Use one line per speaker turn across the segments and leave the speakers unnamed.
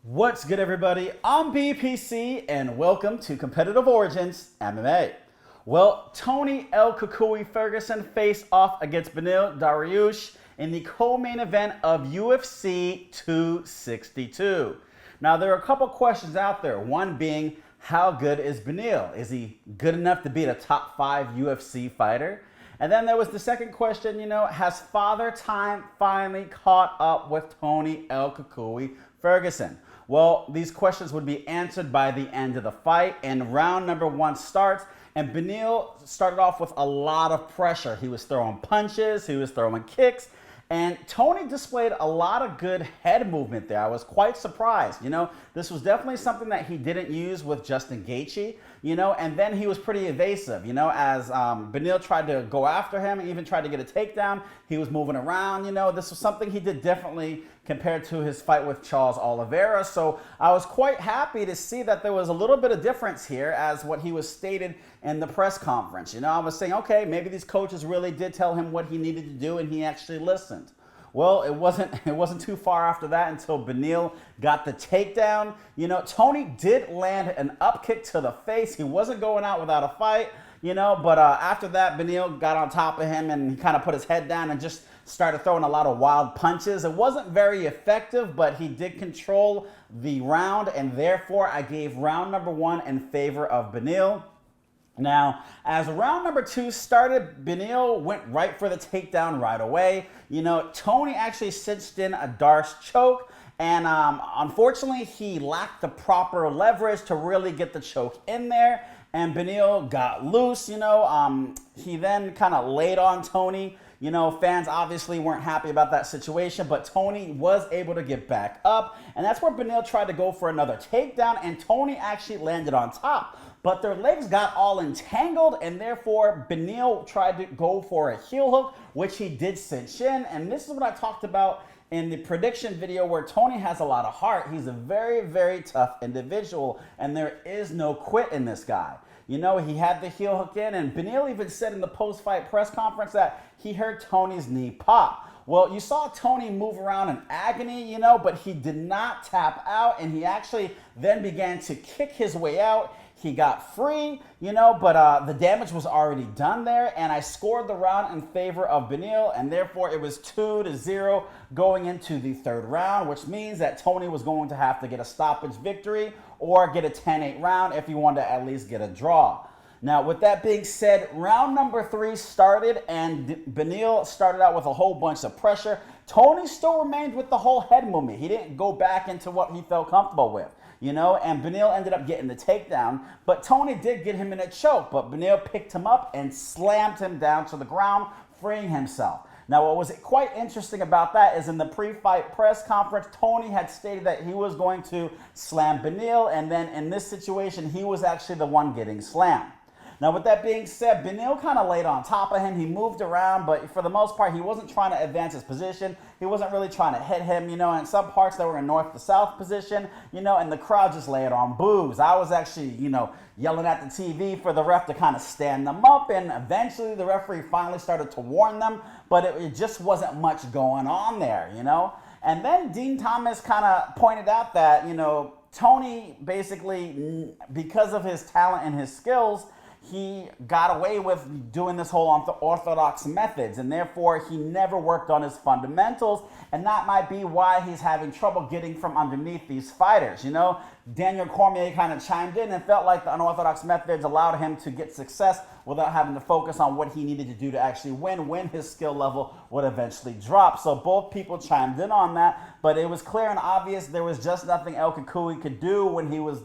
What's good, everybody? I'm BPC, and welcome to Competitive Origins MMA. Well, Tony El Cucuy Ferguson faced off against Beneil Dariush in the co-main event of UFC 262. Now, there are a couple questions out there. One being, how good is Beneil? Is he good enough to beat a top 5 UFC fighter? And then there was the second question, has Father Time finally caught up with Tony El Cucuy Ferguson? Well, these questions would be answered by the end of the fight, and round number 1 starts, and Beneil started off with a lot of pressure. He was throwing punches, he was throwing kicks, and Tony displayed a lot of good head movement there. I was quite surprised. This was definitely something that he didn't use with Justin Gaethje, and then he was pretty evasive, as Beneil tried to go after him and even tried to get a takedown. He was moving around, This was something he did differently compared to his fight with Charles Oliveira. So I was quite happy to see that there was a little bit of difference here as what he was stated in the press conference. I was saying, okay, maybe these coaches really did tell him what he needed to do and he actually listened. Well, it wasn't too far after that until Beneil got the takedown. Tony did land an up kick to the face. He wasn't going out without a fight, but after that, Beneil got on top of him and he kind of put his head down and just started throwing a lot of wild punches. It wasn't very effective, but he did control the round, and therefore I gave round number 1 in favor of Beneil. Now, as round number 2 started, Beneil went right for the takedown right away. Tony actually cinched in a Darce choke, and unfortunately, he lacked the proper leverage to really get the choke in there, and Beneil got loose. He then kind of laid on Tony. Fans obviously weren't happy about that situation, but Tony was able to get back up, and that's where Beneil tried to go for another takedown, and Tony actually landed on top. But their legs got all entangled, and therefore Beneil tried to go for a heel hook, which he did cinch in, and this is what I talked about in the prediction video where Tony has a lot of heart. He's a very, very tough individual, and there is no quit in this guy. He had the heel hook in, and Beneil even said in the post-fight press conference that he heard Tony's knee pop. Well, you saw Tony move around in agony, but he did not tap out, and he actually then began to kick his way out. He got free, but the damage was already done there, and I scored the round in favor of Beneil, and therefore it was 2-0 going into the 3rd round, which means that Tony was going to have to get a stoppage victory or get a 10-8 round if he wanted to at least get a draw. Now, with that being said, round number 3 started, and Beneil started out with a whole bunch of pressure. Tony still remained with the whole head movement. He didn't go back into what he felt comfortable with. And Beneil ended up getting the takedown, but Tony did get him in a choke, but Beneil picked him up and slammed him down to the ground, freeing himself. Now, what was quite interesting about that is in the pre-fight press conference, Tony had stated that he was going to slam Beneil, and then in this situation, he was actually the one getting slammed. Now, with that being said, Beneil kind of laid on top of him. He moved around, but for the most part, he wasn't trying to advance his position. He wasn't really trying to hit him, in some parts that were in north to south position, and the crowd just laid on boos. I was actually, yelling at the TV for the ref to kind of stand them up, and eventually the referee finally started to warn them, but it just wasn't much going on there, And then Dean Thomas kind of pointed out that, Tony basically, because of his talent and his skills, he got away with doing this whole orthodox methods, and therefore he never worked on his fundamentals, and that might be why he's having trouble getting from underneath these fighters. Daniel Cormier kind of chimed in and felt like the unorthodox methods allowed him to get success without having to focus on what he needed to do to actually win when his skill level would eventually drop. So both people chimed in on that, but it was clear and obvious there was just nothing El Cucuy could do when he was,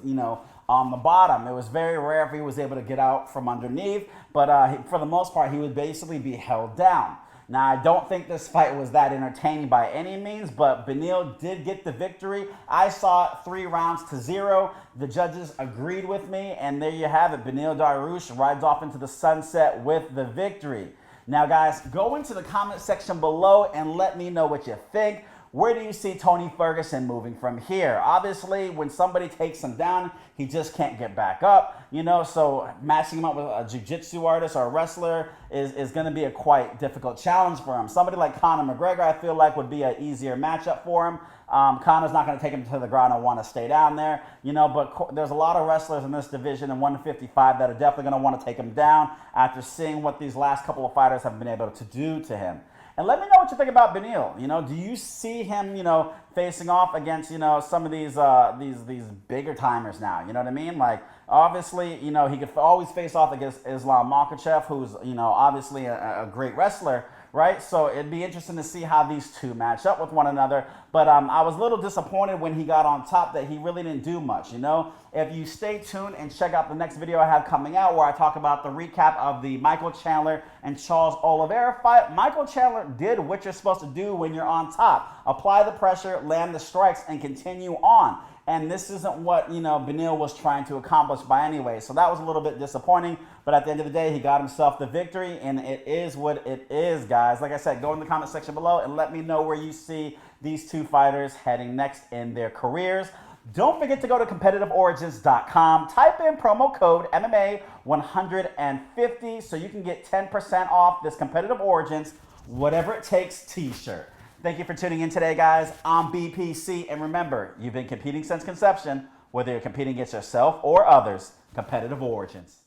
on the bottom. It was very rare if he was able to get out from underneath, but for the most part, he would basically be held down. Now, I don't think this fight was that entertaining by any means, but Beneil did get the victory. I saw it 3-0. The judges agreed with me, and there you have it. Beneil Dariush rides off into the sunset with the victory. Now, guys, go into the comment section below and let me know what you think. Where do you see Tony Ferguson moving from here? Obviously, when somebody takes him down, he just can't get back up, so matching him up with a jiu-jitsu artist or a wrestler is going to be a quite difficult challenge for him. Somebody like Conor McGregor, I feel like, would be an easier matchup for him. Conor's not going to take him to the ground and want to stay down there, but there's a lot of wrestlers in this division in 155 that are definitely going to want to take him down after seeing what these last couple of fighters have been able to do to him. And let me know what you think about Beneil. Do you see him, facing off against, some of these bigger timers now? You know what I mean? Like, obviously, he could always face off against Islam Makhachev, who's, obviously a great wrestler, right? So it'd be interesting to see how these two match up with one another. But I was a little disappointed when he got on top that he really didn't do much, If you stay tuned and check out the next video I have coming out where I talk about the recap of the Michael Chandler and Charles Oliveira fight, Michael Chandler did what you're supposed to do when you're on top. Apply the pressure, land the strikes, and continue on. And this isn't what, Beneil was trying to accomplish by anyway. So that was a little bit disappointing. But at the end of the day, he got himself the victory. And it is what it is, guys. Like I said, go in the comment section below and let me know where you see these two fighters heading next in their careers. Don't forget to go to competitiveorigins.com. Type in promo code MMA150 so you can get 10% off this Competitive Origins Whatever It Takes t-shirt. Thank you for tuning in today, guys. I'm BPC, and remember, you've been competing since conception. Whether you're competing against yourself or others, Competitive Origins.